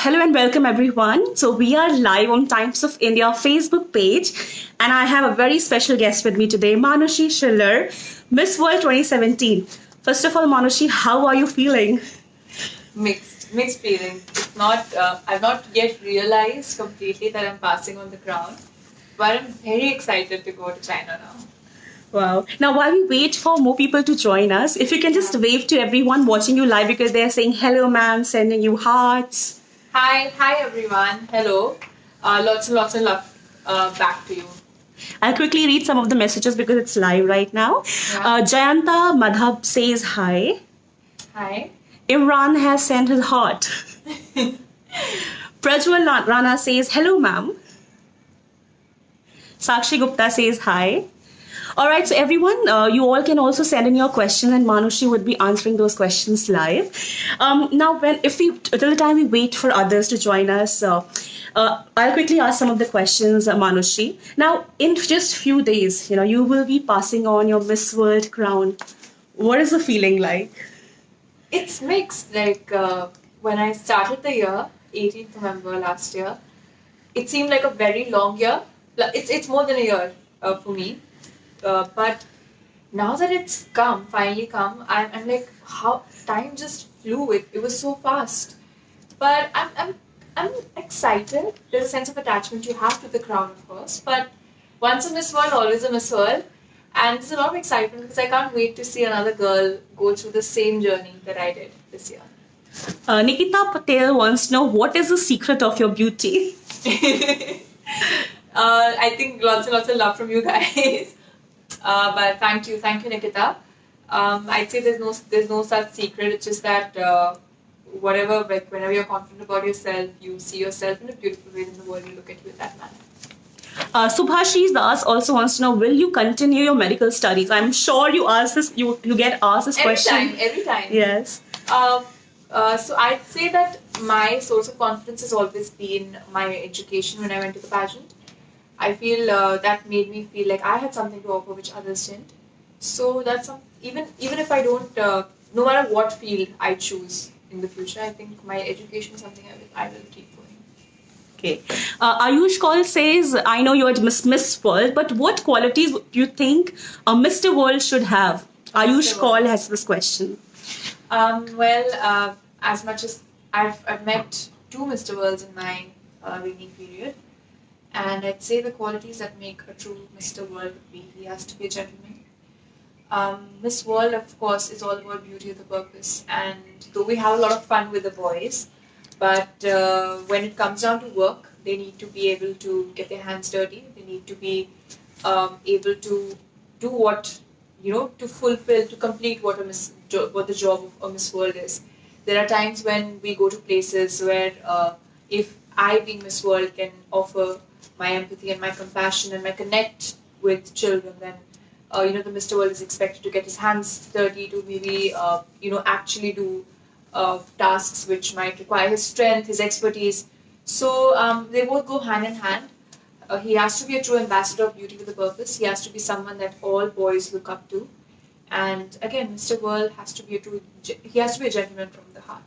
Hello and welcome everyone. So we are live on Times of India Facebook page and I have a very special guest with me today, Manushi Chillar, Miss World 2017. First of all, Manushi, how are you feeling? Mixed feelings. It's not. I've not yet realized completely that I'm passing on the crown, but I'm very excited to go to China now. Wow. Now, while we wait for more people to join us, if you can just wave to everyone watching you live because they're saying hello, ma'am, sending you hearts. Hi everyone. Hello. Lots and lots of love back to you. I'll quickly read some of the messages because it's live right now. Yeah. Jayanta Madhab says hi. Hi. Imran has sent his heart. Prajwal Rana says hello, ma'am. Sakshi Gupta says hi. All right, so everyone, you all can also send in your questions, and Manushi would be answering those questions live. Now, till the time we wait for others to join us, I'll quickly ask some of the questions, Manushi. Now, in just few days, you will be passing on your Miss World crown. What is the feeling like? It's mixed. Like when I started the year, 18th November last year, it seemed like a very long year. It's more than a year for me. But now that it's finally come, I'm like, how time just flew. It was so fast. But I'm excited. There's a sense of attachment you have to the crown, of course. But once a Miss World, always a Miss World. And there's a lot of excitement because I can't wait to see another girl go through the same journey that I did this year. Nikita Patel wants to know, what is the secret of your beauty? I think lots and lots of love from you guys. But thank you, Nikita. I'd say there's no such secret. It's just that whenever you're confident about yourself, you see yourself in a beautiful way in the world. You look at you in that manner. Subhashish Das also wants to know, will you continue your medical studies? I'm sure you ask this. You get asked this question every time. Yes. So I'd say that my source of confidence has always been my education when I went to the pageant. I feel that made me feel like I had something to offer which others didn't. So that's even if I don't, no matter what field I choose in the future, I think my education is something I will keep going. Okay. Ayush Kaul says, I know you're Miss World, but what qualities do you think a Mr. World should have? Ayush Kaul has this question. As much as I've met two Mr. Worlds in my reading period, and I'd say the qualities that make a true Mr. World would be he has to be a gentleman. Miss World, of course, is all about beauty of the purpose, and though we have a lot of fun with the boys, but when it comes down to work, they need to be able to get their hands dirty. They need to be able to do what, to complete what the job of a Miss World is. There are times when we go to places where if I, being Miss World, can offer my empathy and my compassion and my connect with children, then the Mr. World is expected to get his hands dirty to maybe actually do tasks which might require his strength, his expertise. So they both go hand in hand. He has to be a true ambassador of beauty with a purpose. He has to be someone that all boys look up to. And again, Mr. World has to be a gentleman from the heart.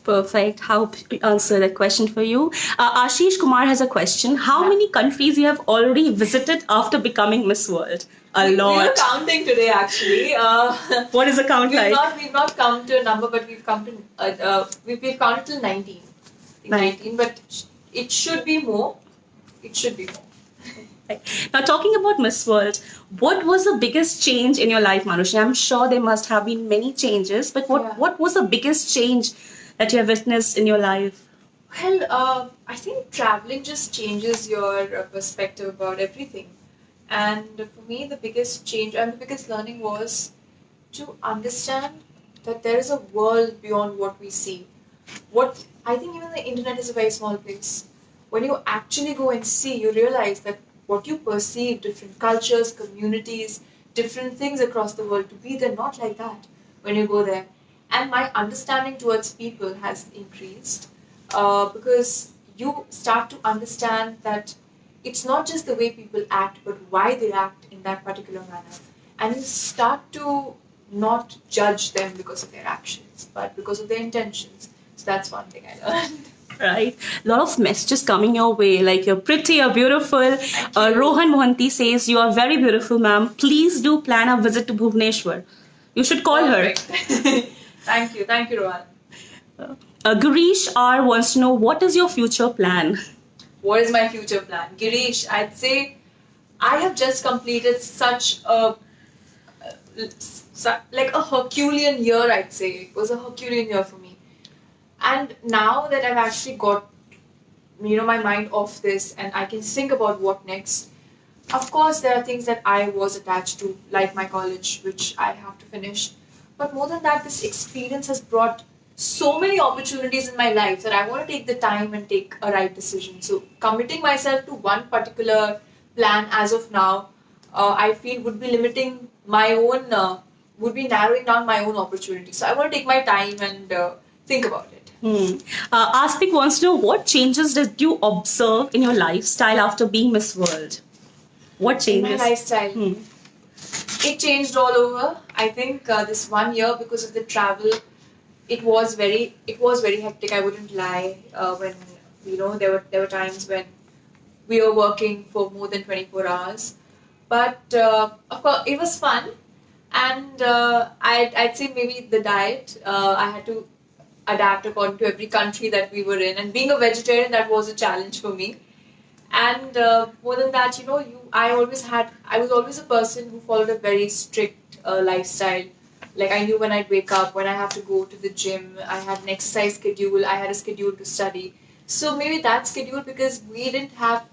Perfect. How to answer that question for you? Ashish Kumar has a question. How many countries you have already visited after becoming Miss World? A lot. We were counting today, actually. What is the count like? We've not come to a number, but we've come to we've counted till 19. 19, but it should be more. It should be more. Now, talking about Miss World, what was the biggest change in your life, Manushi? I'm sure there must have been many changes, but what was the biggest change that you have witnessed in your life? Well, I think traveling just changes your perspective about everything. And for me, the biggest change and the biggest learning was to understand that there is a world beyond what we see. What I think even the internet is a very small place. When you actually go and see, you realize that what you perceive, different cultures, communities, different things across the world to be, they're not like that when you go there. And my understanding towards people has increased because you start to understand that it's not just the way people act, but why they act in that particular manner. And you start to not judge them because of their actions, but because of their intentions. So that's one thing I learned. Right? A lot of messages coming your way, like you're pretty, you're beautiful. Thank you. Rohan Mohanty says you are very beautiful, ma'am. Please do plan a visit to Bhubaneswar. You should call Perfect. Thank you, Rohan. her. Girish R wants to know, what is your future plan? What is my future plan? Girish, I'd say I have just completed such a like a Herculean year, I'd say. It was a Herculean year for me. And now that I've actually got my mind off this and I can think about what next. Of course, there are things that I was attached to, like my college, which I have to finish. But more than that, this experience has brought so many opportunities in my life that I want to take the time and take a right decision. So committing myself to one particular plan as of now, I feel would be limiting my own, would be narrowing down my own opportunities. So I want to take my time and think about it. Aspik wants to know, what changes did you observe in your lifestyle after being Miss World? What changes? In my lifestyle, it changed all over. I think this 1 year, because of the travel, it was very hectic. I wouldn't lie. When there were times when we were working for more than 24 hours, but of course it was fun. And I'd say maybe the diet. I had to adapt according to every country that we were in, and being a vegetarian, that was a challenge for me. And more than that, I was always a person who followed a very strict lifestyle. Like, I knew when I'd wake up, when I have to go to the gym, I had an exercise schedule, I had a schedule to study. So maybe that schedule, because we didn't have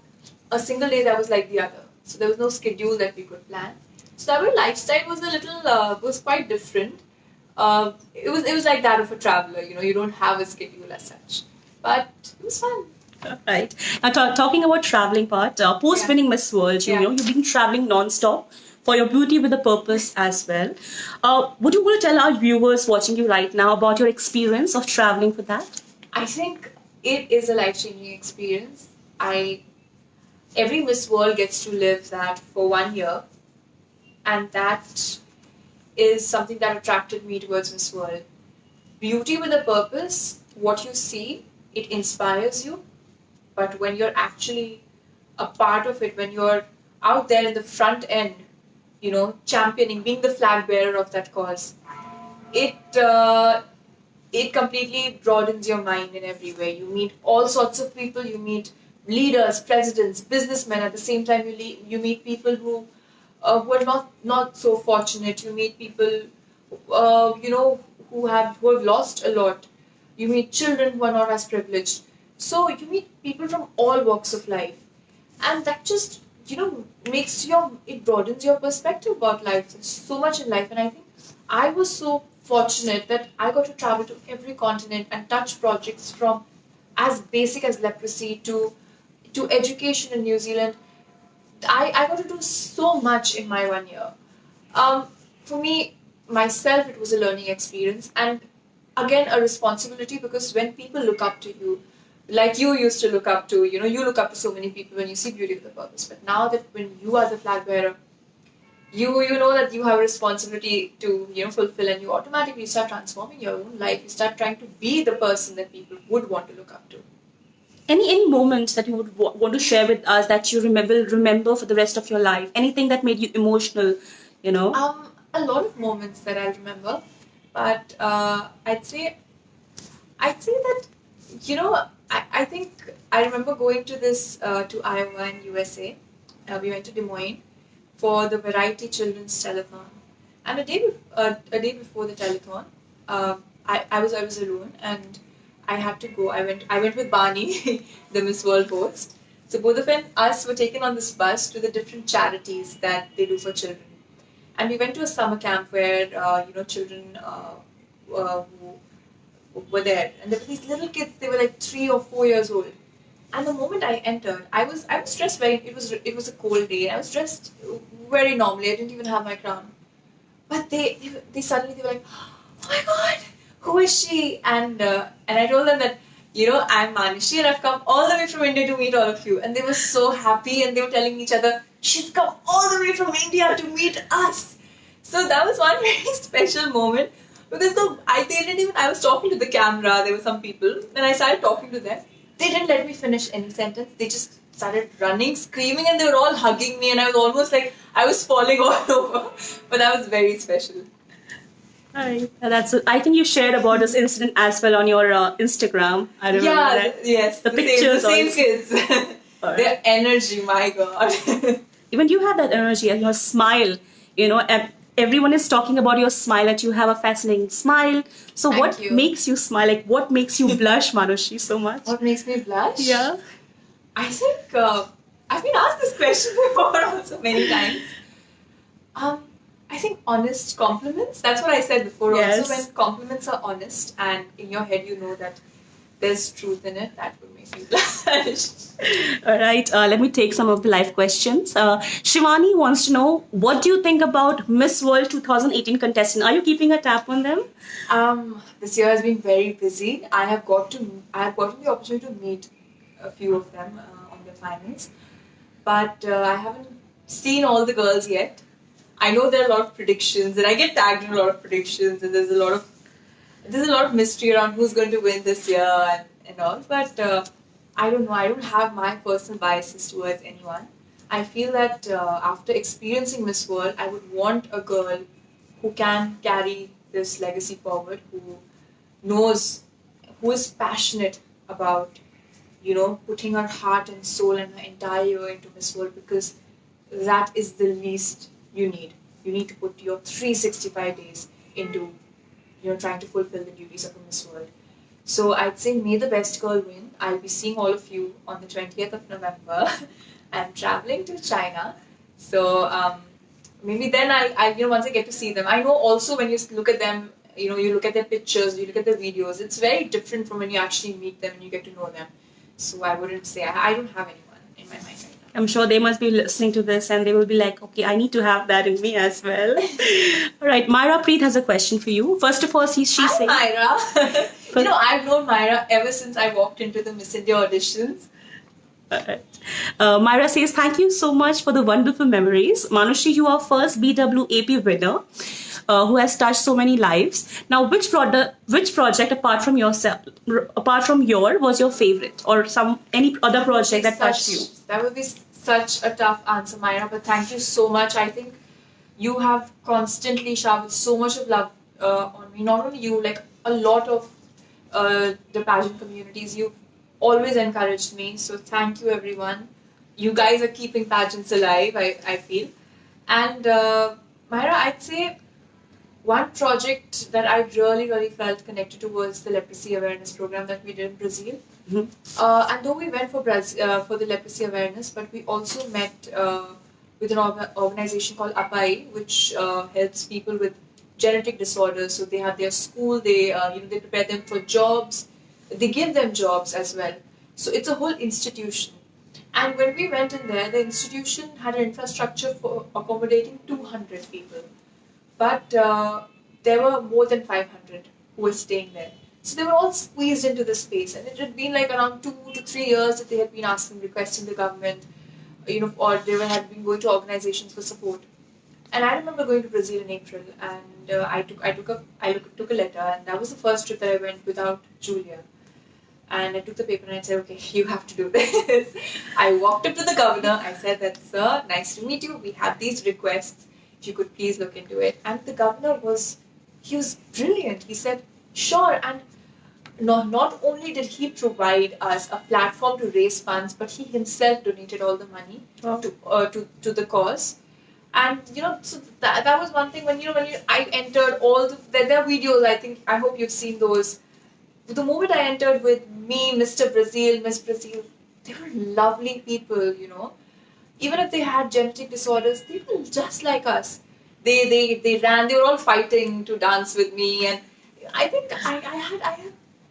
a single day that was like the other. So there was no schedule that we could plan. So our lifestyle was was quite different. It was like that of a traveler, you don't have a schedule as such. But it was fun. Right. Now, talking about traveling part, post-winning Miss World, you've been traveling non-stop for your beauty with a purpose as well. Would you want to tell our viewers watching you right now about your experience of traveling for that? I think it is a life-changing experience. Every Miss World gets to live that for 1 year, and that is something that attracted me towards Miss World. Beauty with a purpose, what you see, it inspires you. But when you're actually a part of it, when you're out there in the front end, championing, being the flag bearer of that cause, it completely broadens your mind in every way. You meet all sorts of people. You meet leaders, presidents, businessmen. At the same time, you meet people who are not so fortunate. You meet people, who have lost a lot. You meet children who are not as privileged. So you meet people from all walks of life, and that just it broadens your perspective about life. There's so much in life, and I think I was so fortunate that I got to travel to every continent and touch projects from as basic as leprosy to education in New Zealand. I got to do so much in my 1 year. For me, myself, it was a learning experience, and again a responsibility, because when people look up to you, like you used to look up to, you look up to so many people when you see beauty with a purpose. But now that when you are the flag bearer, you know that you have a responsibility to fulfill, and you automatically start transforming your own life. You start trying to be the person that people would want to look up to. Any moments that you would want to share with us that you remember for the rest of your life? Anything that made you emotional? A lot of moments that I'll remember, but I'd say that I think I remember going to to Iowa in USA. We went to Des Moines for the Variety Children's Telethon, and a day before the telethon, I was alone, and I had to go. I went with Barney, the Miss World host. So both of us were taken on this bus to the different charities that they do for children, and we went to a summer camp where children who were there, and there were these little kids. They were like 3 or 4 years old. And the moment I entered, I was dressed very. It was a cold day. I was dressed very normally. I didn't even have my crown. But they suddenly were like, "Oh my God, who is she?" And I told them that I'm Manushi, and I've come all the way from India to meet all of you. And they were so happy, and they were telling each other, "She's come all the way from India to meet us." So that was one very special moment. Because I was talking to the camera, there were some people, and I started talking to them. they didn't let me finish any sentence. They just started running, screaming, and they were all hugging me, and I was almost like I was falling all over. But that was very special. Right. I think you shared about this incident as well on your Instagram. I remember that. Yes. The pictures. The same also. kids. Alright. Their energy, my God. Even you have that energy and your smile, and everyone is talking about your smile, that you have a fascinating smile. So Thank what you. makes you smile? Like, what makes you blush, Manushi, so much? What makes me blush? Yeah. I think I've been asked this question before also many times. I think honest compliments. That's what I said before. Yes. Also, when compliments are honest and in your head you know that there's truth in it, that would make me blush. All right. Let me take some of the live questions. Shivani wants to know, what do you think about Miss World 2018 contestant? Are you keeping a tab on them? This year has been very busy. I have gotten the opportunity to meet a few of them on the finals, but I haven't seen all the girls yet. I know there are a lot of predictions, and I get tagged in a lot of predictions, and there's a lot of mystery around who's going to win this year and all. But I don't know. I don't have my personal biases towards anyone. I feel that after experiencing Miss World, I would want a girl who can carry this legacy forward, who is passionate about, putting her heart and soul and her entire year into Miss World, because that is the least you need. You need to put your 365 days into, trying to fulfill the duties of a Miss World. So I'd say may the best girl win. I'll be seeing all of you on the 20th of November. I'm traveling to China. So maybe then I'll once I get to see them. I know also when you look at them, you look at their pictures, you look at their videos, it's very different from when you actually meet them and you get to know them. So I wouldn't say, I don't have anyone in my mind right now. I'm sure they must be listening to this and they will be like, okay, I need to have that in me as well. All right, Myra Preet has a question for you. First of all, she's saying... Hi, Myra. I've known Myra ever since I walked into the Miss India auditions. Myra says, thank you so much for the wonderful memories. Manushi, you are first BWAP winner who has touched so many lives. Now, which project apart from your was your favorite, or any other project that touched you? That would be such a tough answer, Myra, but thank you so much. I think you have constantly showered so much of love on me. Not only you, like a lot of the pageant communities, you've always encouraged me. So thank you, everyone. You guys are keeping pageants alive, I feel. And Myra, I'd say one project that I really, really felt connected to was the leprosy awareness program that we did in Brazil. Mm-hmm. And though we went for the leprosy awareness, but we also met with an organization called APAI, which helps people with genetic disorders. So they have their school, they prepare them for jobs, they give them jobs as well. So it's a whole institution. And when we went in there, the institution had an infrastructure for accommodating 200 people. But there were more than 500 who were staying there. So they were all squeezed into the space. And it had been like around 2 to 3 years that they had been requesting the government, or they had been going to organizations for support. And I remember going to Brazil in April, and I took a letter, and that was the first trip that I went without Julia. And I took the paper and I said, okay, you have to do this. I walked up to the governor. I said that, sir, nice to meet you. We have these requests. If you could please look into it. And the governor was brilliant. He said, sure. And not only did he provide us a platform to raise funds, but he himself donated all the money to the cause. And so that was one thing when I entered there are videos. I hope you've seen those. The moment I entered with me, Mr. Brazil, Miss Brazil, they were lovely people. Even if they had genetic disorders, they were just like us. They ran. They were all fighting to dance with me, and I think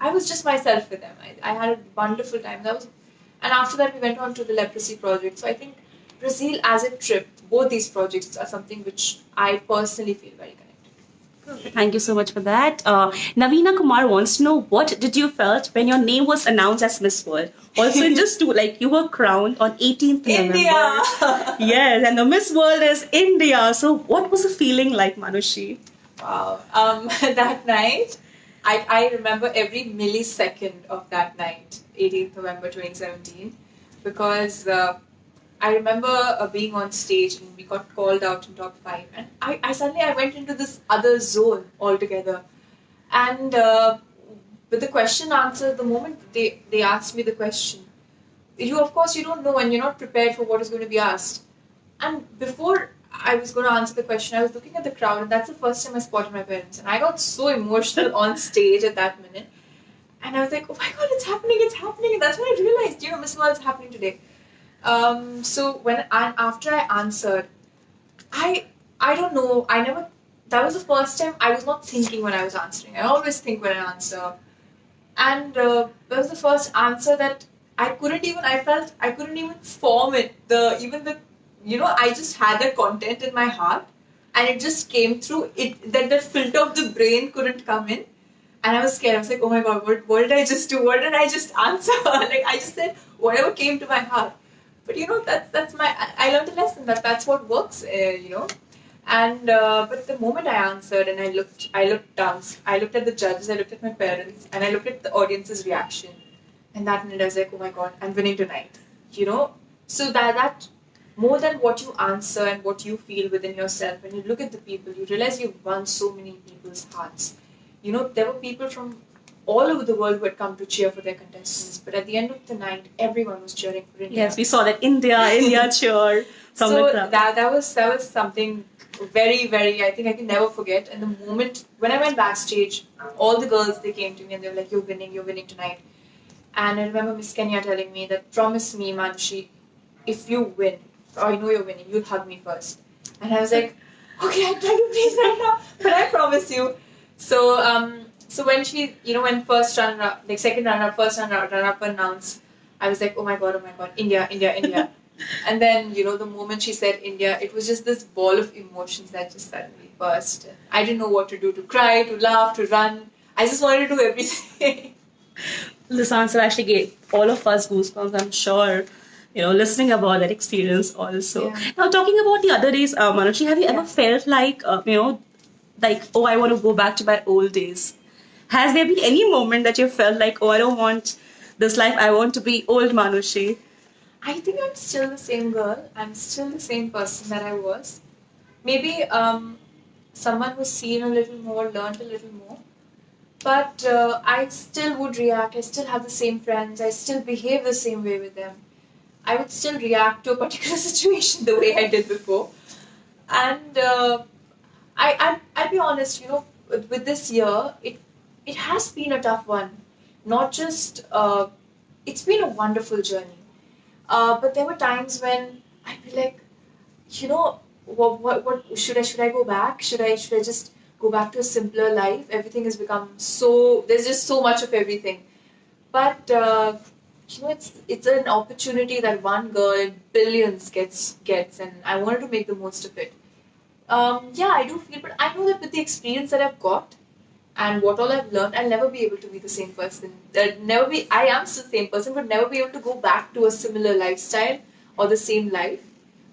I was just myself with them. I had a wonderful time. And after that we went on to the leprosy project. So I think Brazil as a trip, both these projects are something which I personally feel very connected. Thank you so much for that. Navina Kumar wants to know, what did you felt when your name was announced as Miss World? Also, you were crowned on 18th November. India! Yes, and the Miss World is India. So what was the feeling like, Manushi? Wow. That night, I remember every millisecond of that night, 18th November 2017, because I remember being on stage and we got called out in top five, and I suddenly I went into this other zone altogether, and with the question answer, the moment they asked me the question, you of course you don't know and you're not prepared for what is going to be asked, and before I was going to answer the question, I was looking at the crowd, and that's the first time I spotted my parents, and I got so emotional on stage at that minute, and I was like, oh my god, it's happening, and that's when I realized, Miss World's happening today. So after I answered, I don't know, I never, that was the first time I was not thinking when I was answering. I always think when I answer. And that was the first answer that I felt I couldn't even form it. I just had that content in my heart and it just came through. That filter of the brain couldn't come in. And I was scared. I was like, oh my god, what did I just do? What did I just answer? Like, I just said whatever came to my heart. But that's I learned a lesson that's what works, And but the moment I answered and I looked down, I looked at the judges, I looked at my parents, and I looked at the audience's reaction. And that minute I was like, oh my god, I'm winning tonight. So that more than what you answer and what you feel within yourself, when you look at the people, you realize you've won so many people's hearts. There were people from all over the world who had come to cheer for their contestants, but at the end of the night, everyone was cheering for India. Yes, we saw that India cheer from the crowd. That was something very, very, I think I can never forget. And the moment when I went backstage, all the girls, they came to me and they were like, you're winning tonight. And I remember Miss Kenya telling me that, promise me, Manushi, if you win, or I know you're winning, you'll hug me first. And I was like, okay, I'm trying to please right now, but I promise you. So when she, when first runner-up, like second runner-up, first runner-up announced, I was like, oh my god, India. And then, the moment she said India, it was just this ball of emotions that just suddenly burst. I didn't know what to do, to cry, to laugh, to run. I just wanted to do everything. This answer actually gave all of us goosebumps, I'm sure. Listening about that experience also. Yeah. Now, talking about the other days, Manushi, have you ever felt like, like, oh, I want to go back to my old days? Has there been any moment that you felt like, oh, I don't want this life, I want to be old Manushi? I think I'm still the same girl. I'm still the same person that I was. Maybe someone who's seen a little more, learned a little more. But I still would react. I still have the same friends. I still behave the same way with them. I would still react to a particular situation the way I did before. And I'll be honest, with this year, it has been a tough one. Not just, it's been a wonderful journey. But there were times when I'd be like, what should I go back? Should I just go back to a simpler life? Everything has become there's just so much of everything. But, it's an opportunity that one girl in billions gets, and I wanted to make the most of it. I do feel, but I know that with the experience that I've got and what all I've learned, I'll never be able to be the same person. I am still the same person, but never be able to go back to a similar lifestyle or the same life.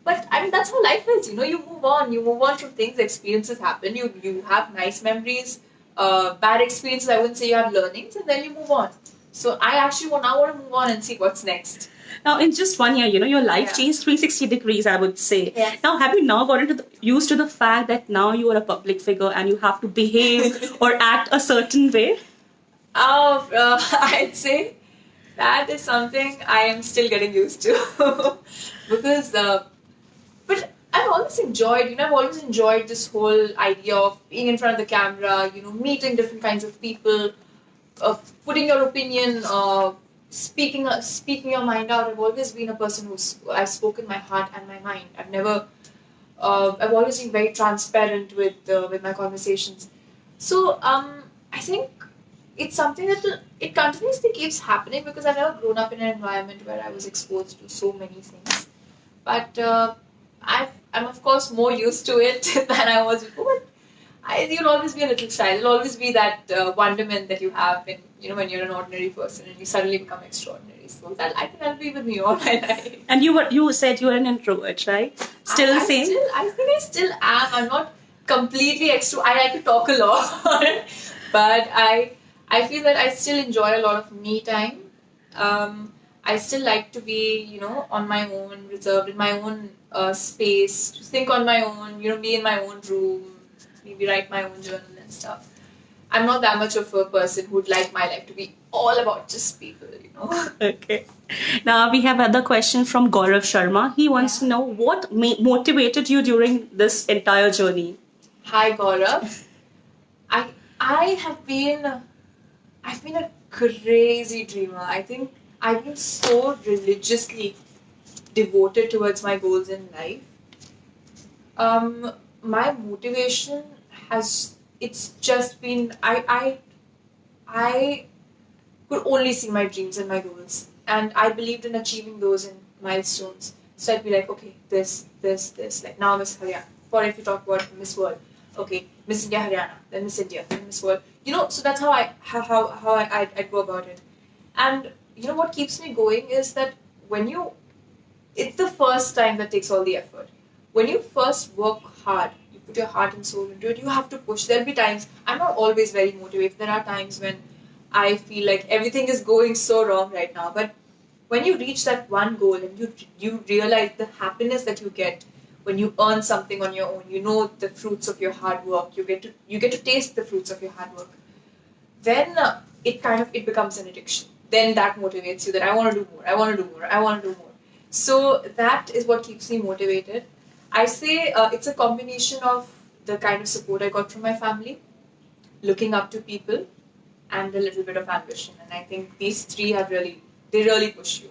But I mean, that's how life is. You move on from things. Experiences happen. You have nice memories, bad experiences. I wouldn't say you have learnings, and then you move on. So I actually now want to move on and see what's next. Now, in just 1 year, your life changed 360 degrees, I would say. Yes. Now, have you now gotten used to the fact that now you are a public figure and you have to behave or act a certain way? I'd say that is something I am still getting used to. Because, but I've always enjoyed this whole idea of being in front of the camera, meeting different kinds of people, putting your opinion, speaking your mind out. I've always been a person I've spoken my heart and my mind. I've always been very transparent with my conversations. So I think it's something that it continuously keeps happening because I've never grown up in an environment where I was exposed to so many things. But I'm of course more used to it than I was before. You'll always be a little shy. There'll always be that wonderment that you have when you're an ordinary person and you suddenly become extraordinary. So I think that'll be with me all my life. And you said you were an introvert, right? Still the same? I think I still am. I'm not completely extrovert. I like to talk a lot. But I feel that I still enjoy a lot of me time. I still like to be, on my own, reserved in my own space, to think on my own, be in my own room, maybe write my own journal and stuff. I'm not that much of a person who'd like my life to be all about just people. Okay. Now we have another question from Gaurav Sharma. He wants to know what motivated you during this entire journey. Hi Gaurav. I have been I've been a crazy dreamer. I think I've been so religiously devoted towards my goals in life. My motivation has it's just been I could only see my dreams and my goals, and I believed in achieving those in milestones. So I'd be like, okay, this. Like now Miss Haryana. For if you talk about Miss World, okay, Miss India Haryana, then Miss India, then Miss World. So that's how I'd go about it. And what keeps me going is that it's the first time that takes all the effort. When you first work hard, you put your heart and soul into it, you have to push. There'll be times, I'm not always very motivated. There are times when I feel like everything is going so wrong right now. But when you reach that one goal and you realize the happiness that you get when you earn something on your own, the fruits of your hard work, you get to taste the fruits of your hard work, then it becomes an addiction. Then that motivates you that I want to do more, I want to do more, I want to do more. So that is what keeps me motivated. I say it's a combination of the kind of support I got from my family, looking up to people, and a little bit of ambition. And I think these three really push you.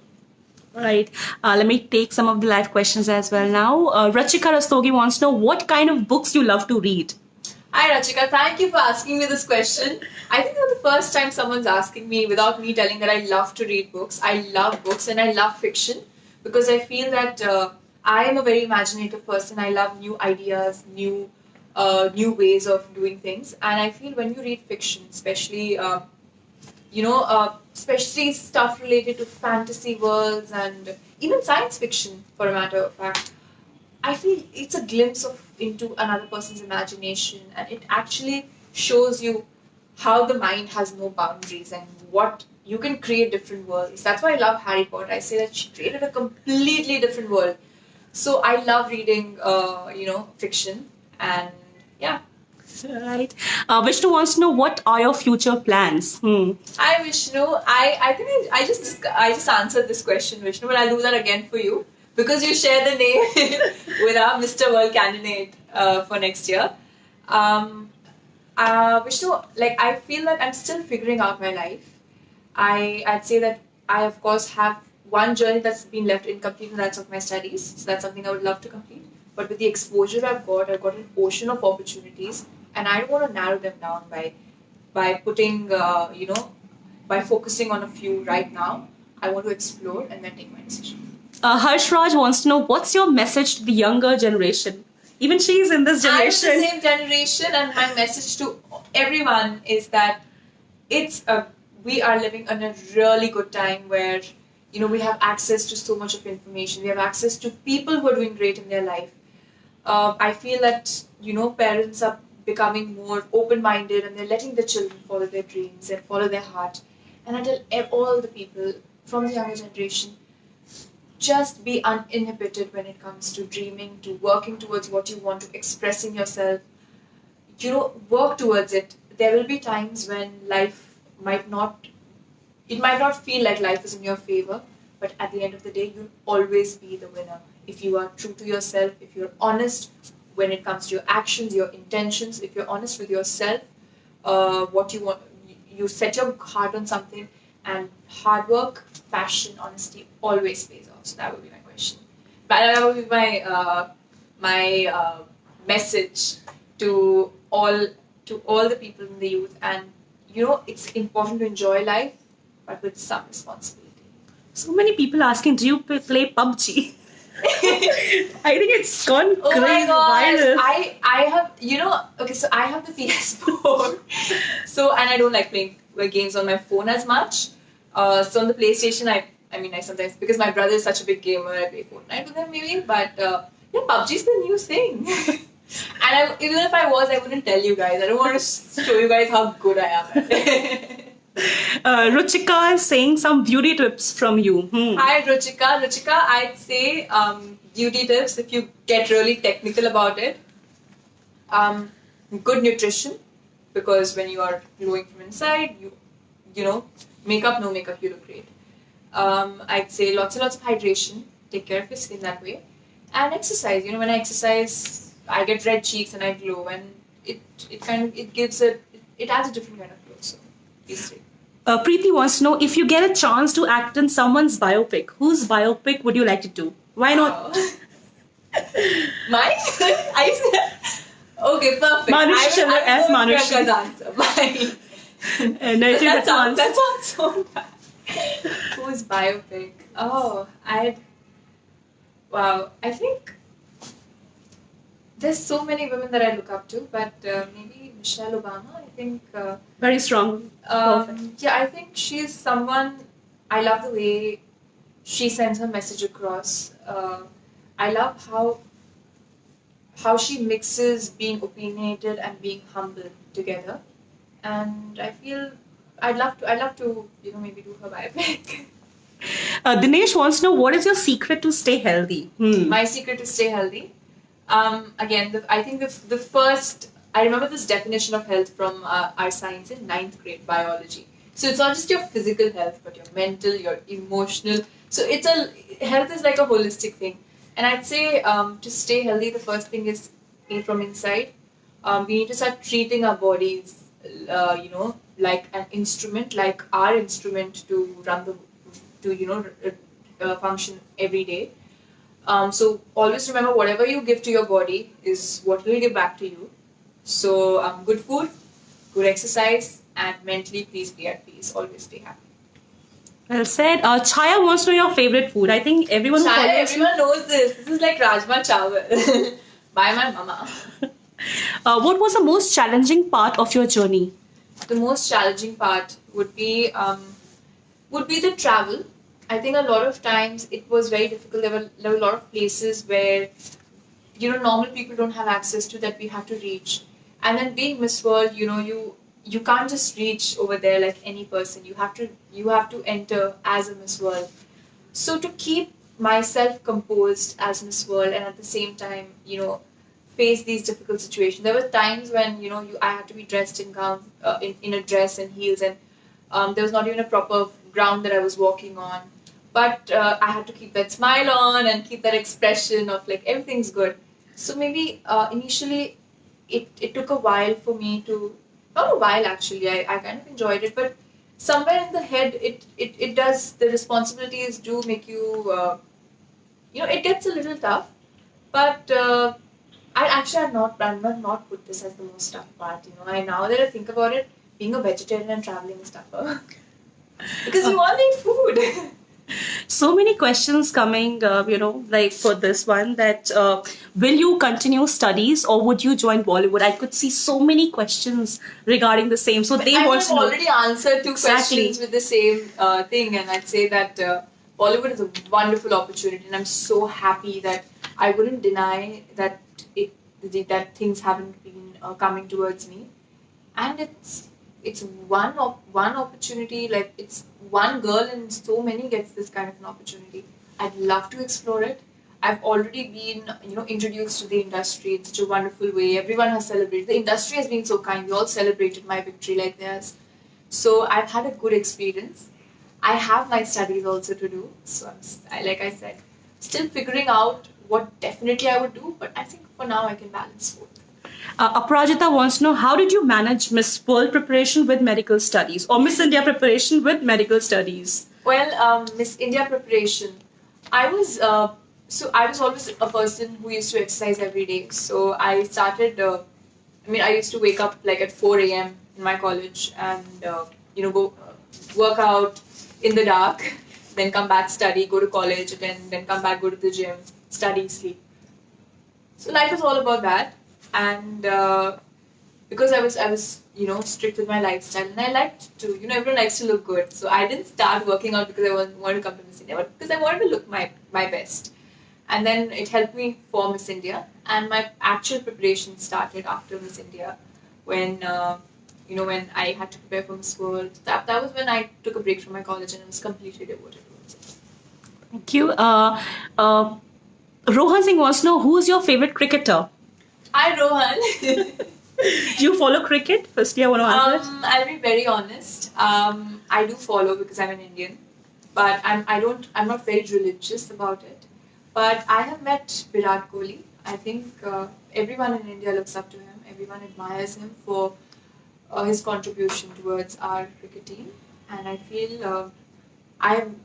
Right. Let me take some of the live questions as well now. Rachika Rastogi wants to know what kind of books you love to read. Hi Rachika, thank you for asking me this question. I think that's the first time someone's asking me without me telling that I love to read books. I love books and I love fiction because I feel that I am a very imaginative person. I love new ideas, new ways of doing things. And I feel when you read fiction, especially especially stuff related to fantasy worlds and even science fiction, for a matter of fact, I feel it's a glimpse into another person's imagination, and it actually shows you how the mind has no boundaries and what you can create different worlds. That's why I love Harry Potter. I say that she created a completely different world. So I love reading, fiction, and yeah. Right. Vishnu wants to know what are your future plans? Hi Vishnu. I think I just answered this question, Vishnu, but I'll do that again for you because you share the name with our Mr. World candidate for next year. Vishnu, I feel that I'm still figuring out my life. I'd say that I of course have one journey that's been left incomplete, and that's of my studies. So that's something I would love to complete. But with the exposure I've got an ocean of opportunities, and I don't want to narrow them down by putting, by focusing on a few right now. I want to explore and then take my decision. Harsh Raj wants to know what's your message to the younger generation? Even she's in this generation. I'm the same generation, and my message to everyone is that we are living in a really good time where we have access to so much of information. We have access to people who are doing great in their life. I feel that parents are becoming more open-minded, and they're letting the children follow their dreams and follow their heart. And I tell all the people from the younger generation, just be uninhibited when it comes to dreaming, to working towards what you want, to expressing yourself. Work towards it. There will be times when life might not feel like life is in your favor, but at the end of the day, you'll always be the winner. If you are true to yourself, if you're honest when it comes to your actions, your intentions, if you're honest with yourself, what you want, you set your heart on something, and hard work, passion, honesty always pays off. So that would be my question. But that would be my message to all the people in the youth. And it's important to enjoy life, but with some responsibility. So many people asking, do you play PUBG? I think it's gone crazy. Oh my gosh, viral. I have, okay, so I have the PS4. And I don't like playing games on my phone as much. So on the PlayStation, I sometimes, because my brother is such a big gamer, I play Fortnite with him maybe, but PUBG is the new thing. And even if I was, I wouldn't tell you guys. I don't want to show you guys how good I am at it. Ruchika is saying some beauty tips from you. Hi, Ruchika. Ruchika, I'd say beauty tips, if you get really technical about it. Um, Good nutrition, because when you are glowing from inside, you know, makeup, no makeup, you look great. I'd say lots and lots of hydration. Take care of your skin that way. And exercise. When I exercise, I get red cheeks and I glow, and it gives it adds a different kind of glow. So please take. Preeti wants to know if you get a chance to act in someone's biopic, whose biopic would you like to do? Why not? Mine? Okay, perfect. Manushi Chillar as Manushi. Priyanka's answer. Mine. And I think that sounds so bad. Whose biopic? Wow, I think there's so many women that I look up to, but maybe Michelle Obama. I think. Very strong. Yeah, I think she's someone. I love the way she sends her message across. I love how she mixes being opinionated and being humble together, and I feel I'd love to maybe do her biopic. Dinesh wants to know what is your secret to stay healthy? My secret to stay healthy. Again, I think the first I remember this definition of health from our science in 9th grade biology. So it's not just your physical health, but your mental, your emotional. So health is like a holistic thing. And I'd say to stay healthy, the first thing is from inside. We need to start treating our bodies, like an instrument, like our instrument to function every day. So always remember, whatever you give to your body is what will give back to you. So good food, good exercise, and mentally please be at peace. Always stay happy. Well said. Chaya wants to know your favorite food. I think everyone everyone knows this. This is like Rajma Chawal by my mama. What was the most challenging part of your journey? The most challenging part would be the travel. I think a lot of times it was very difficult. There were a lot of places where normal people don't have access to, that we have to reach. And then being Miss World, you can't just reach over there like any person. You have to enter as a Miss World. So to keep myself composed as Miss World, and at the same time, face these difficult situations. There were times when I had to be dressed in gown, in a dress and heels, and there was not even a proper ground that I was walking on. But I had to keep that smile on and keep that expression of like everything's good. So maybe initially it took a while for me to, not a while actually, I kind of enjoyed it, but somewhere in the head it does, the responsibilities do make you, it gets a little tough. But I'm not put this as the most tough part. Now that I think about it, being a vegetarian and traveling is tougher. Because you all need food. So many questions coming, like for this one, that will you continue studies or would you join Bollywood? I could see so many questions regarding the same. So they want to know. I've already answered two questions with the same thing, and I'd say that Bollywood is a wonderful opportunity, and I'm so happy that I wouldn't deny that that things haven't been coming towards me, and it's one opportunity, like it's one girl and so many gets this kind of an opportunity. I'd love to explore it. I've already been, introduced to the industry in such a wonderful way. Everyone has celebrated. The industry has been so kind. They all celebrated my victory like theirs. So I've had a good experience. I have my studies also to do. So like I said, still figuring out what definitely I would do. But I think for now I can balance both. Aparajita wants to know, how did you manage Miss World preparation with medical studies or Miss India preparation with medical studies? Well, Miss India preparation, I was always a person who used to exercise every day. So I started, I used to wake up like at 4 a.m. in my college and, go work out in the dark, then come back, study, go to college, then come back, go to the gym, study, sleep. So life was all about that. And because I was strict with my lifestyle, and I liked to, everyone likes to look good. So I didn't start working out because I wanted to come to Miss India, but because I wanted to look my best. And then it helped me for Miss India, and my actual preparation started after Miss India, when when I had to prepare for Miss World. That was when I took a break from my college and I was completely devoted towards it. Thank you. Uh, Rohan Singh wants to know, who's your favorite cricketer? Hi, Rohan. Do you follow cricket? Firstly, I want to answer it. I'll be very honest. I do follow because I'm an Indian, but I'm not very religious about it. But I have met Virat Kohli. I think everyone in India looks up to him. Everyone admires him for his contribution towards our cricket team, and I feel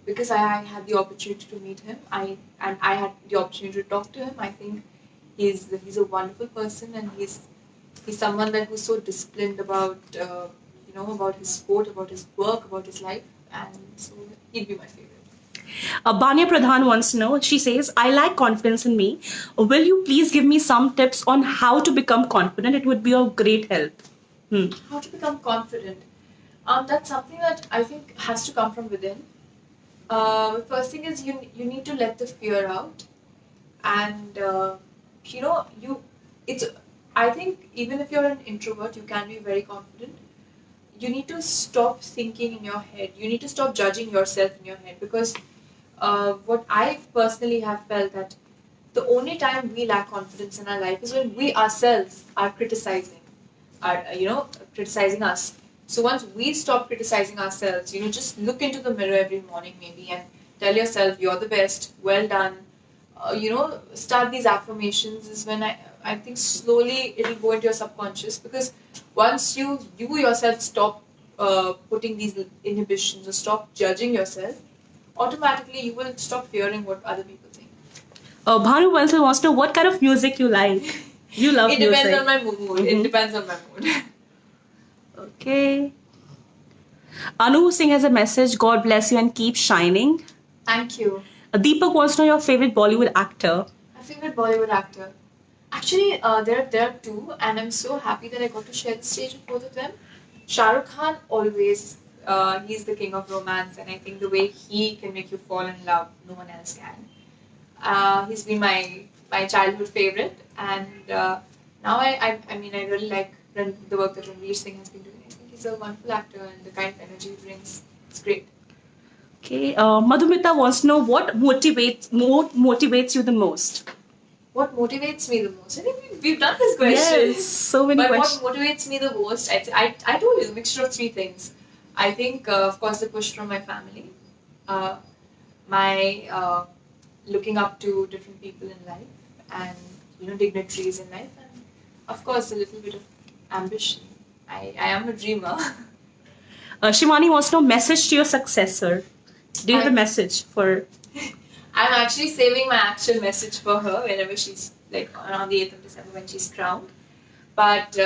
because I had the opportunity to meet him. I had the opportunity to talk to him. I think he's a wonderful person, and he's someone who's so disciplined about about his sport, about his work, about his life, and so he'd be my favorite. Banya Pradhan wants to know, she says, I lack confidence in me. Will you please give me some tips on how to become confident? It would be of great help. How to become confident? That's something that I think has to come from within. First thing is you need to let the fear out, and it's. I think even if you're an introvert, you can be very confident. You need to stop thinking in your head. You need to stop judging yourself in your head, because what I personally have felt that the only time we lack confidence in our life is when we ourselves are criticizing us. So once we stop criticizing ourselves, just look into the mirror every morning maybe and tell yourself you're the best, well done. Start these affirmations is when I think slowly it'll go into your subconscious, because once you yourself stop putting these inhibitions or stop judging yourself, automatically you will stop fearing what other people think. Bhanu Bansal wants to know, what kind of music you like? You love music. It depends on my mood. It depends on my mood. Okay. Anu Singh has a message. God bless you and keep shining. Thank you. Deepak wants to know your favorite Bollywood actor. My favorite Bollywood actor. Actually, there are two, and I'm so happy that I got to share the stage with both of them. Shah Rukh Khan always, he's the king of romance, and I think the way he can make you fall in love, no one else can. He's been my childhood favorite, and now I really like the work that Ranveer Singh has been doing. I think he's a wonderful actor, and the kind of energy he brings, it's great. Okay, Madhumita wants to know, what motivates you the most? What motivates me the most? I think we've done this question. Yes, so many questions. What motivates me the most? I told you, the mixture of three things. I think, of course, the push from my family, my looking up to different people in life, and dignitaries in life, and of course a little bit of ambition. I am a dreamer. Shivani wants to know, message to your successor. Do you have a message for? I'm actually saving my actual message for her whenever she's around the 8th of December when she's crowned. But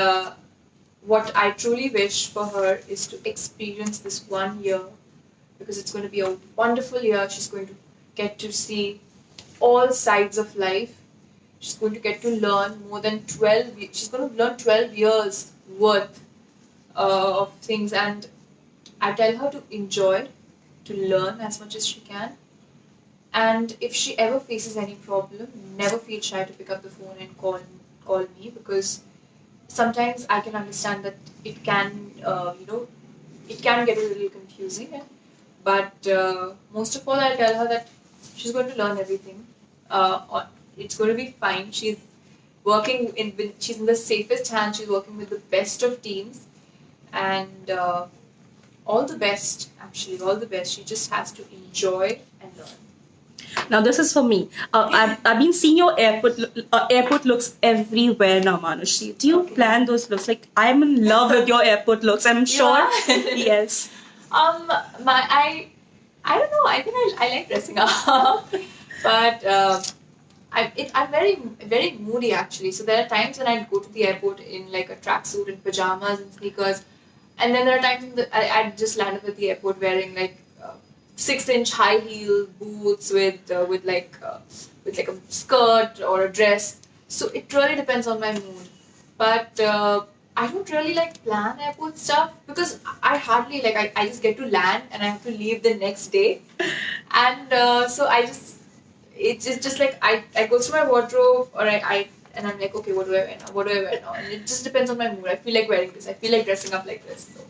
what I truly wish for her is to experience this 1 year, because it's going to be a wonderful year. She's going to get to see all sides of life. She's going to get to learn more than 12. She's going to learn 12 years worth of things, and I tell her to enjoy, to learn as much as she can. And if she ever faces any problem, never feel shy to pick up the phone and call me, because sometimes I can understand that it can get a little confusing. But most of all, I'll tell her that she's going to learn everything. It's going to be fine. She's she's in the safest hands. She's working with the best of teams, and all the best. Actually, all the best. She just has to enjoy and learn. Now this is for me. I've been seeing your airport looks everywhere now, Manushi. Do you plan those looks? I'm in love with your airport looks. I'm sure. Yes. I don't know. I think I like dressing up, but I'm very very moody actually. So there are times when I go to the airport in a tracksuit and pajamas and sneakers, and then there are times I just land up at the airport wearing 6-inch high heel boots with a skirt or a dress. So it really depends on my mood. But I don't really plan airport stuff, because I hardly I just get to land and I have to leave the next day, and so it's just I go through my wardrobe, or I and I'm like, okay, what do I wear now? What do I wear now? And it just depends on my mood. I feel like wearing this. I feel like dressing up like this. So.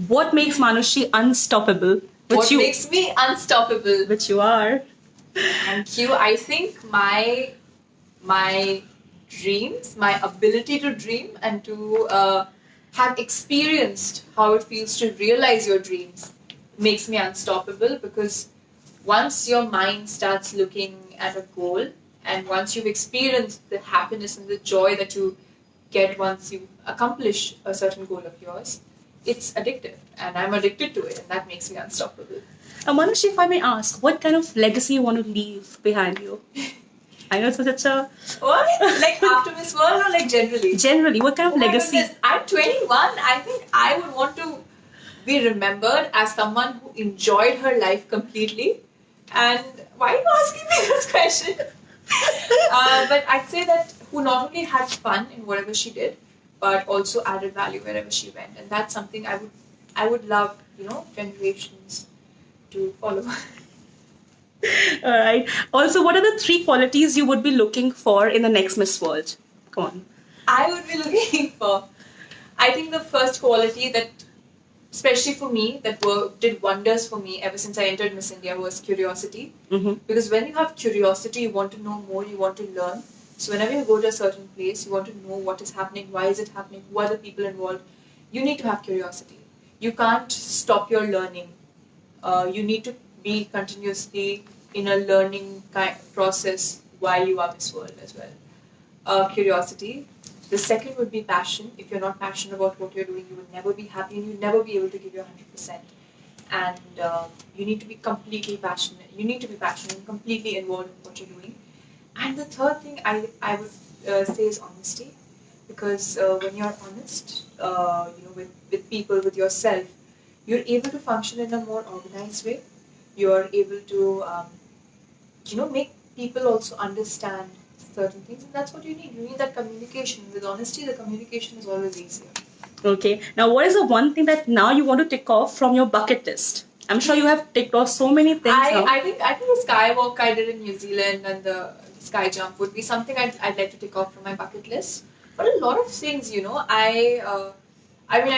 What makes Manushi unstoppable? What makes me unstoppable? Which you are. Thank you. I think my dreams, my ability to dream and to have experienced how it feels to realize your dreams makes me unstoppable, because once your mind starts looking at a goal and once you've experienced the happiness and the joy that you get once you accomplish a certain goal of yours, it's addictive, and I'm addicted to it, and that makes me unstoppable. Manushi, if I may ask, what kind of legacy you want to leave behind you? I know it's such a... What? Like after Miss World, or like generally? Generally, what kind of legacy? Goodness. I'm 21. I think I would want to be remembered as someone who enjoyed her life completely. And why are you asking me this question? But I'd say that who not only had fun in whatever she did, but also added value wherever she went. And that's something I would love, generations to follow. All right. Also, what are the 3 qualities you would be looking for in the next Miss World? Come on. I would be looking for, I think the first quality that, especially for me, that did wonders for me ever since I entered Miss India was curiosity. Mm-hmm. Because when you have curiosity, you want to know more, you want to learn. So whenever you go to a certain place, you want to know what is happening, why is it happening, who are the people involved. You need to have curiosity. You can't stop your learning. You need to be continuously in a learning process while you are Miss World as well. Curiosity. The second would be passion. If you're not passionate about what you're doing, you will never be happy and you'll never be able to give your 100%. And you need to be completely passionate. You need to be passionate and completely involved in what you're doing. And the third thing I would say is honesty. Because when you're honest, with people, with yourself, you're able to function in a more organized way. You're able to, make people also understand certain things, and that's what you need. You need that communication. With honesty, the communication is always easier. Okay. Now, what is the one thing that now you want to tick off from your bucket list? I'm sure you have ticked off so many things. I think the skywalk I did in New Zealand and the sky jump would be something I'd like to tick off from my bucket list. But a lot of things, I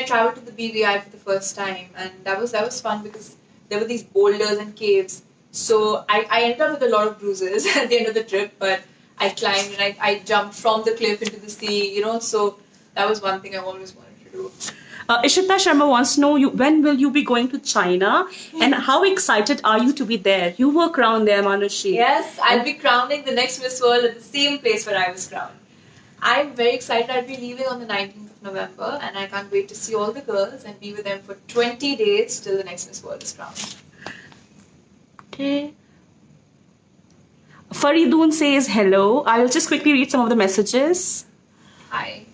traveled to the BVI for the first time, and that was fun because there were these boulders and caves. So I ended up with a lot of bruises at the end of the trip, but I climbed and I jumped from the cliff into the sea, so that was one thing I always wanted to do. Ishita Sharma wants to know, when will you be going to China and how excited are you to be there? You were crowned there, Manushi. Yes, I'll be crowning the next Miss World at the same place where I was crowned. I'm very excited. I'll be leaving on the 19th of November, and I can't wait to see all the girls and be with them for 20 days till the next Miss World is crowned. Okay. Faridoon says hello. I will just quickly read some of the messages. Hi.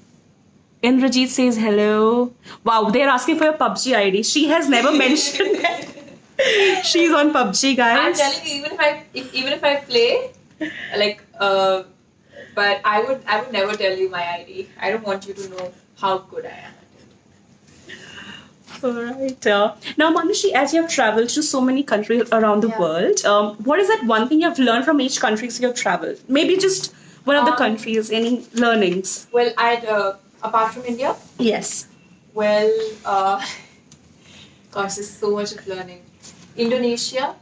Indrajit says hello. Wow, they're asking for your PUBG ID. She has never mentioned that. She's on PUBG, guys. I'm telling you, even if I play, but I would never tell you my ID. I don't want you to know how good I am. Alright. Now, Manushi, as you have traveled to so many countries around the world, what is that one thing you have learned from each country you have traveled? Maybe just one of the countries, any learnings? Well, apart from India? Yes. Well, gosh, there's so much of learning. Indonesia,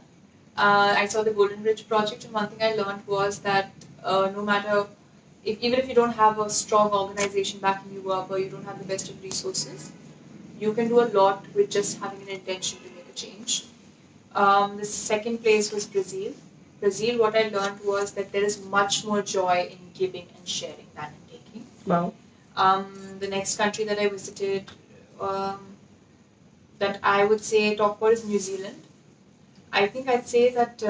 I saw the Golden Bridge project, and one thing I learned was that no matter, even if you don't have a strong organization backing you up or you don't have the best of resources, you can do a lot with just having an intention to make a change. The second place was Brazil. Brazil, what I learned was that there is much more joy in giving and sharing than in taking. Wow. The next country that I visited, that I would say talk about is New Zealand. I think I'd say that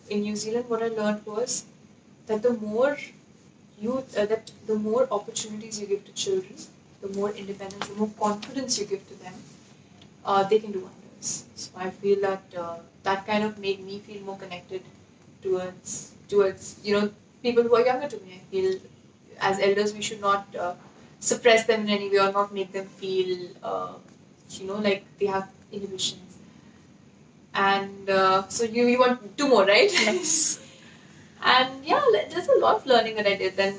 in New Zealand, what I learned was that the more opportunities you give to children, the more independence, the more confidence you give to them, they can do wonders. So I feel that that kind of made me feel more connected towards people who are younger to me. I feel as elders we should not suppress them in any way or not make them feel like they have inhibitions. And so you want 2 more, right? Yes. And yeah, there's a lot of learning that I did. Then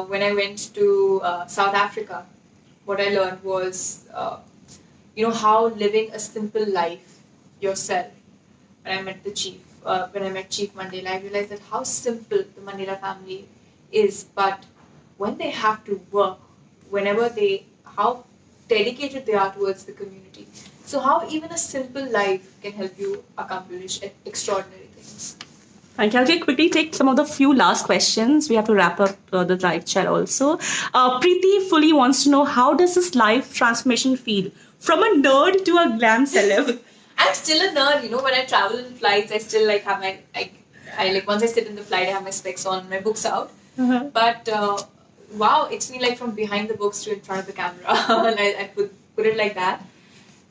when I went to South Africa, what I learned was, how living a simple life yourself. When I met the chief, when I met Chief Mandela, I realized that how simple the Mandela family is, but when they have to work, how dedicated they are towards the community. So how even a simple life can help you accomplish extraordinary things. Thank you. I'll quickly take some of the few last questions. We have to wrap up the live chat also. Preeti fully wants to know, how does this life transformation feel from a nerd to a glam celeb? I'm still a nerd, when I travel in flights, I still have my, once I sit in the flight, I have my specs on, my books out. Uh-huh. But wow, it's been from behind the books to in front of the camera. I put it like that.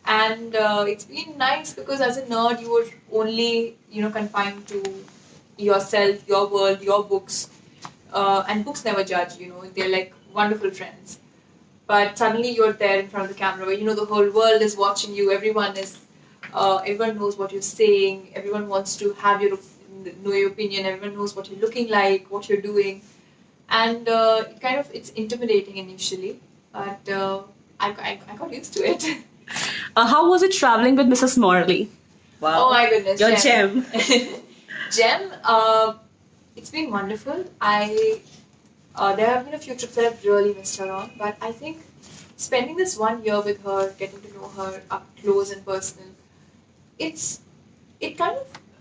And it's been nice because as a nerd, you were only, confined to yourself, your world, your books. And books never judge, they're like wonderful friends. But suddenly you're there in front of the camera where, the whole world is watching you, everyone knows what you're saying, everyone wants to know your opinion, everyone knows what you're looking like, what you're doing. And it's intimidating initially, but I got used to it. How was it traveling with Mrs. Morley? Wow. Oh my goodness. Your gem. Gem, it's been wonderful. There have been a few trips that I've really missed her on, but I think spending this 1 year with her, getting to know her up close and personal, it kind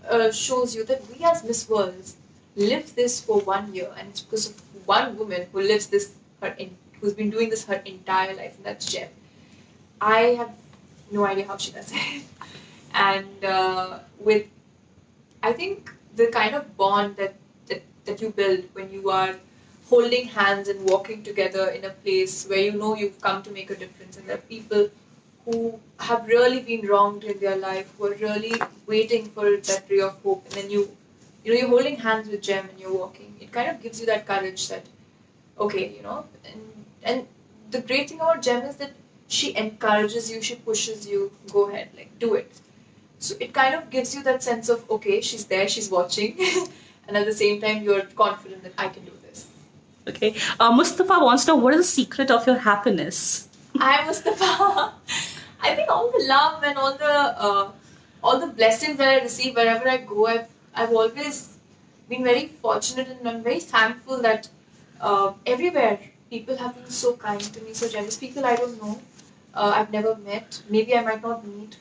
of shows you that we as Miss Worlds live this for 1 year, and it's because of one woman who lives this who's been doing this her entire life, and that's Gem. I have no idea how she does it. And I think the kind of bond that you build when you are holding hands and walking together in a place where you've come to make a difference, and there are people who have really been wronged in their life, who are really waiting for that ray of hope, and then you're holding hands with Gem and you're walking. It kind of gives you that courage that, okay, and the great thing about Gem is that she encourages you, she pushes you, go ahead, do it. So it kind of gives you that sense of, okay, she's there, she's watching, and at the same time you're confident that I can do this. Okay. Mustafa wants to know, what is the secret of your happiness? Hi, Mustafa. I think all the love and all the blessings that I receive wherever I go, I've always been very fortunate, and I'm very thankful that everywhere people have been so kind to me, so generous. People I don't know, I've never met. Maybe I might not meet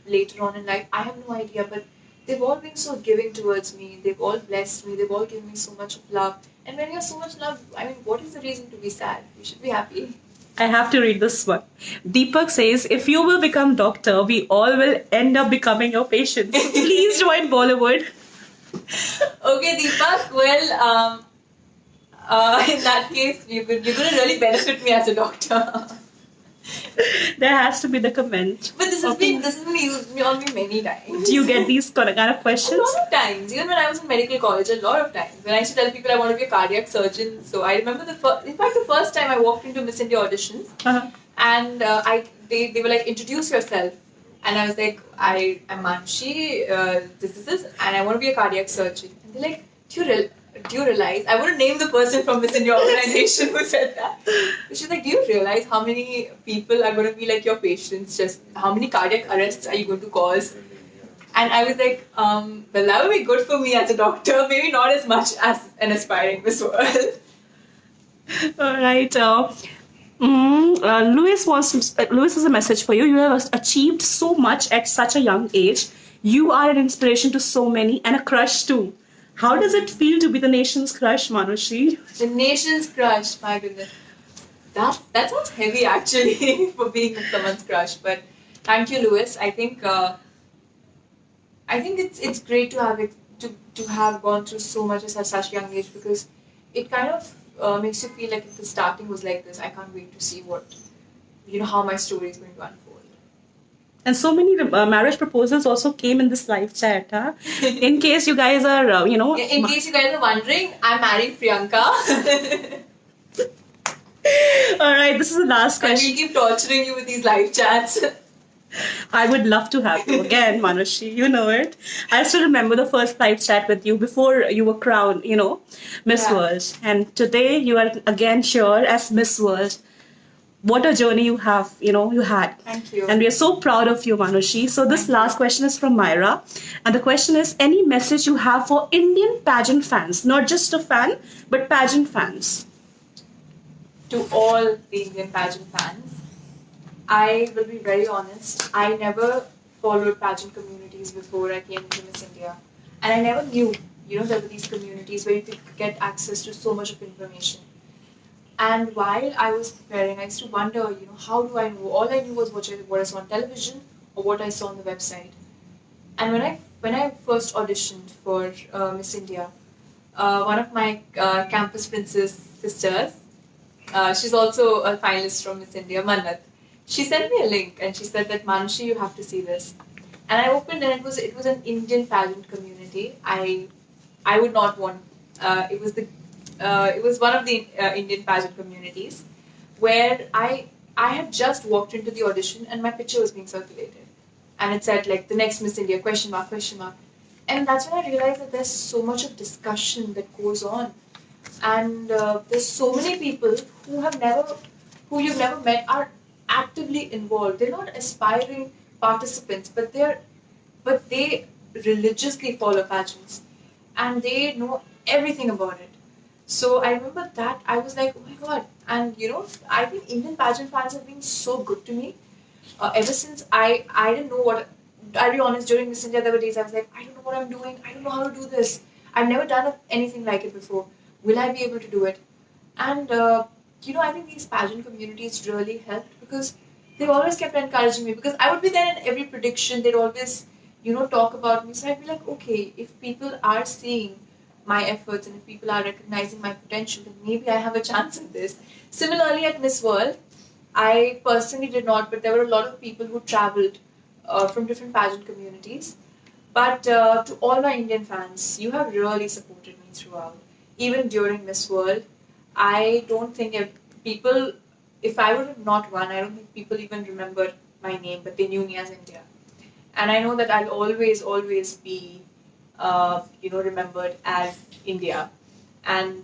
later on in life. I have no idea, but they've all been so giving towards me. They've all blessed me. They've all given me so much of love. And when you have so much love, what is the reason to be sad? You should be happy. I have to read this one. Deepak says, if you will become doctor, we all will end up becoming your patients. Please join Bollywood. Okay, Deepak. Well, in that case, you're going to really benefit me as a doctor. There has to be the comment. But this has been used on me many times. Do you get these kind of questions? A lot of times. Even when I was in medical college, a lot of times. When I used to tell people I want to be a cardiac surgeon. So I remember the first time I walked into Miss India auditions, and they were like, introduce yourself. And I was like, I'm Manushi, this is this, and I want to be a cardiac surgeon. And they're like, do you realize? I want to name the person from within your organization who said that. She's like, do you realize how many people are going to be like your patients? Just how many cardiac arrests are you going to cause? And I was like, well, that would be good for me as a doctor. Maybe not as much as an aspiring Miss World. All right. Louis has a message for you. You have achieved so much at such a young age. You are an inspiration to so many and a crush too. How does it feel to be the nation's crush, Manushi? The nation's crush, my goodness. That sounds heavy actually for being someone's crush. But thank you, Louis. I think it's great to have gone through so much at such a young age, because it kind of makes you feel like if the starting was like this, I can't wait to see how my story is going to unfold. And so many marriage proposals also came in this live chat. Huh? In case you guys are, In case you guys are wondering, I'm marrying Priyanka. All right, this is the last question. And we'll keep torturing you with these live chats. I would love to have you again, Manushi. You know it. I still remember the first live chat with you before you were crowned, Miss Yeah. World. And today you are again here as Miss World. What a journey you have, you had. Thank you. And we are so proud of you, Manushi. So this Thank last you. question is from Myra. And the question is, any message you have for Indian pageant fans? Not just a fan, but pageant fans. To all the Indian pageant fans, I will be very honest. I never followed pageant communities before I came into Miss India. And I never knew, there were these communities where you could get access to so much of information. And while I was preparing, I used to wonder, how do I know? All I knew was what I saw on television or what I saw on the website. And when I first auditioned for Miss India, one of my campus princess sisters, she's also a finalist from Miss India, Mannat. She sent me a link and she said that Manushi, you have to see this. And I opened and it was an Indian pageant community. I would not want. It was one of the Indian pageant communities where I had just walked into the audition and my picture was being circulated, and it said like the next Miss India question mark, and that's when I realized that there's so much of discussion that goes on, and there's so many people who you've never met are actively involved. They're not aspiring participants, but they religiously follow pageants and they know everything about it. So I remember that I was like, oh my god! And I think Indian pageant fans have been so good to me ever since I didn't know what. I'll be honest. During Miss India, there were days I was like, I don't know what I'm doing. I don't know how to do this. I've never done anything like it before. Will I be able to do it? And I think these pageant communities really helped because they always kept encouraging me because I would be there in every prediction. They'd always talk about me. So I'd be like, okay, if people are seeing my efforts and if people are recognizing my potential, then maybe I have a chance in this. Similarly, at Miss World, I personally did not, but there were a lot of people who traveled from different pageant communities. But to all my Indian fans, you have really supported me throughout. Even during Miss World, I don't think if I would have not won, I don't think people even remembered my name, but they knew me as India. And I know that I'll always, always be remembered as India. And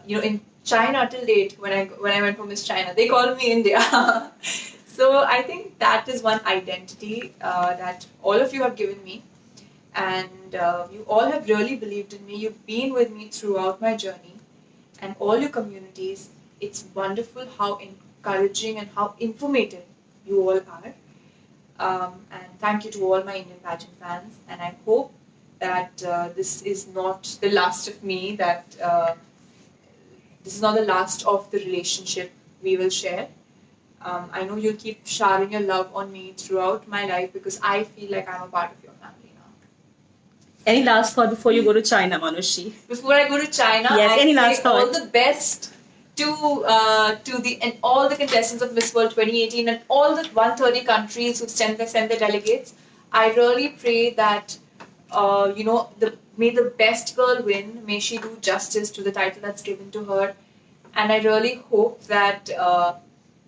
in China till date, when I went for Miss China, they called me India. So I think that is one identity that all of you have given me, and you all have really believed in me. You've been with me throughout my journey, and all your communities. It's wonderful how encouraging and how informative you all are. And thank you to all my Indian pageant fans, and I hope that this is not the last of me, that this is not the last of the relationship we will share. I know you'll keep showering your love on me throughout my life because I feel like I'm a part of your family now. Any last thought before you go to China, Manushi? Before I go to China, yes, I any last say thought? all the best to all the contestants of Miss World 2018 and all the 130 countries who sent their delegates. I really pray that may the best girl win. May she do justice to the title that's given to her, and I really hope that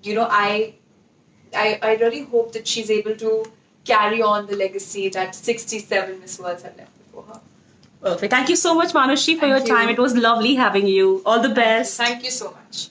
I really hope that she's able to carry on the legacy that 67 Miss Worlds have left before her. Perfect. Thank you so much, Manushi, for Thank your time. you. It was lovely having you. All the best. Thank you so much.